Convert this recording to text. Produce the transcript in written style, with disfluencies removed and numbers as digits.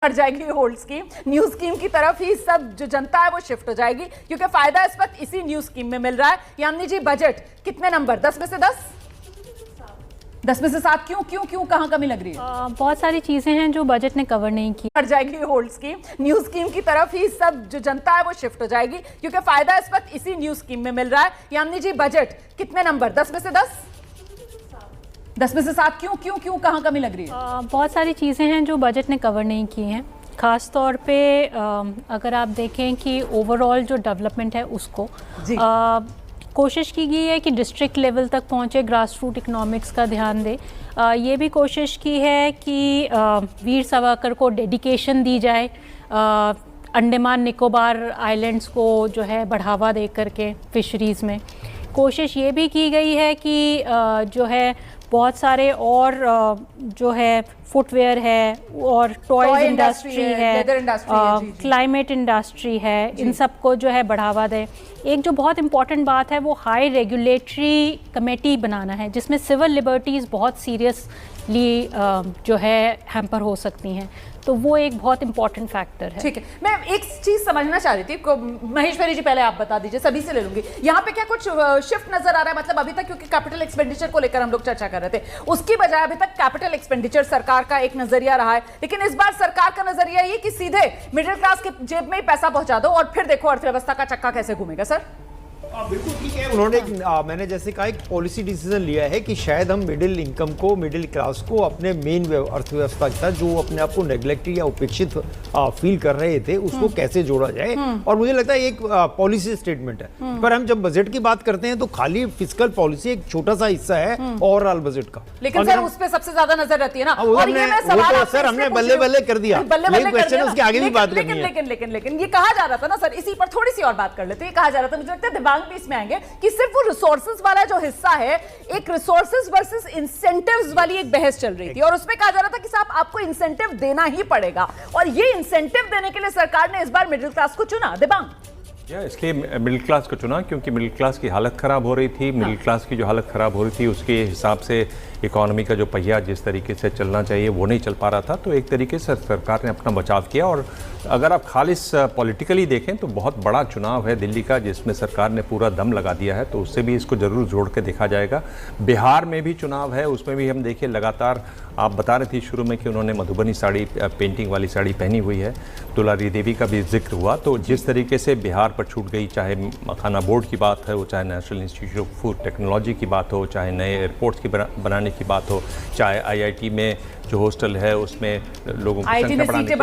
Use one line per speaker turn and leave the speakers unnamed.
हट जाएगी hold scheme. New scheme की तरफ ही सब जो जनता है वो शिफ्ट हो जाएगी, क्योंकि फायदा इस वक्त इसी न्यू स्कीम में मिल रहा है। यामिनी जी, बजट कितने नंबर? 10 में से 10, 10 में से 7? क्यों क्यों क्यों कहां कमी लग रही है?
बहुत सारी चीजें हैं जो बजट ने कवर नहीं की।
हट जाएगी होल्ड स्कीम। न्यू स्कीम की तरफ ही सब जो जनता है वो शिफ्ट हो जाएगी, क्योंकि फायदा इस वक्त इसी न्यू स्कीम में मिल रहा है। यामिनी जी, बजट कितने नंबर? 10 में से 10, 10 में से 7? क्यों क्यों क्यों कहां कमी लग रही है?
बहुत सारी चीज़ें हैं जो बजट ने कवर नहीं की हैं। ख़ास तौर पे अगर आप देखें कि ओवरऑल जो डेवलपमेंट है उसको कोशिश की गई है कि डिस्ट्रिक्ट लेवल तक पहुंचे, ग्रास रूट इकनॉमिक्स का ध्यान दे। ये भी कोशिश की है कि वीर सावरकर को डेडिकेशन दी जाए, अंडमान निकोबार आइलैंड्स को जो है बढ़ावा दे करके फिशरीज़ में। कोशिश ये भी की गई है कि जो है बहुत सारे और जो है फुटवेयर है और टॉयज इंडस्ट्री है, क्लाइमेट इंडस्ट्री है, इन सब को जो है बढ़ावा दे। एक जो बहुत इंपॉर्टेंट बात है वो हाई रेगुलेटरी कमेटी बनाना है, जिसमें सिविल लिबर्टीज़ बहुत सीरियसली जो है हैम्पर हो सकती हैं, तो वो एक बहुत इंपॉर्टेंट फैक्टर है।
ठीक है, मैं एक चीज समझना चाह रही थी। महेश्वरी जी, पहले आप बता दीजिए, सभी से ले लूंगी। यहाँ पे क्या कुछ शिफ्ट नजर आ रहा है? मतलब अभी तक क्योंकि कैपिटल एक्सपेंडिचर को लेकर हम लोग चर्चा कर रहे थे, उसकी बजाय अभी तक कैपिटल एक्सपेंडिचर सरकार का एक नजरिया रहा है, लेकिन इस बार सरकार का नजरिया ये कि सीधे मिडिल क्लास के जेब में ही पैसा पहुंचा दो और फिर देखो अर्थव्यवस्था का चक्का कैसे घूमेगा। सर
बिल्कुल ठीक है। उन्होंने मैंने जैसे कहा एक पॉलिसी डिसीजन लिया है कि शायद हम मिडिल इनकम को, मिडिल क्लास को अपने मेन अर्थव्यवस्था के साथ जो अपने आप को नेग्लेक्टेड या उपेक्षित फील कर रहे थे उसको कैसे जोड़ा जाए, और मुझे लगता है एक पॉलिसी स्टेटमेंट है। पर हम जब बजट की बात करते हैं तो खाली फिस्कल पॉलिसी एक छोटा सा हिस्सा है ओवरऑल बजट का,
लेकिन सर उस पे सबसे ज्यादा नजर रहती है ना।
और ये मैं सवाल सर हमने बल्ले बल्ले कर दिया, क्वेश्चन उसके आगे भी बात करनी है।
लेकिन ये कहा जा रहा था ना सर, इसी पर थोड़ी सी और बात कर लेते हैं। ये कहा जा रहा था, मुझे लगता है दिमाग भी इसमें आएंगे, कि सिर्फ वो रिसोर्सेज वाला जो हिस्सा है, एक रिसोर्सेज वर्सेस इंसेंटिव्स वाली एक बहस चल रही थी, और उसमें कहा जा रहा था कि साहब आपको इंसेंटिव देना ही पड़ेगा, और ये इंसेंटिव देने के लिए सरकार ने इस बार मिडिल क्लास को चुना। दिबांग,
इसलिए मिडिल क्लास को चुना क्योंकि मिडिल क्लास की हालत ख़राब हो रही थी। मिडिल क्लास की जो हालत ख़राब हो रही थी उसके हिसाब से इकोनॉमी का जो पहिया जिस तरीके से चलना चाहिए वो नहीं चल पा रहा था, तो एक तरीके से सरकार ने अपना बचाव किया। और अगर आप खालिस पॉलिटिकली देखें तो बहुत बड़ा चुनाव है दिल्ली का, जिसमें सरकार ने पूरा दम लगा दिया है, तो उससे भी इसको ज़रूर जोड़ के देखा जाएगा। बिहार में भी चुनाव है, उसमें भी हम देखिए लगातार, आप बता रहे थे शुरू में कि उन्होंने मधुबनी साड़ी, पेंटिंग वाली साड़ी पहनी हुई है, दुलारी देवी का भी जिक्र हुआ। तो जिस तरीके से बिहार पर छूट गई, चाहे मखाना बोर्ड की बात है, वो चाहे national institute of food technology की बात हो, चाहे नए एयरपोर्ट्स की बनाने की बात हो, चाहे IIT में जो हॉस्टल है उसमें लोगों को संख्या बढ़ाने की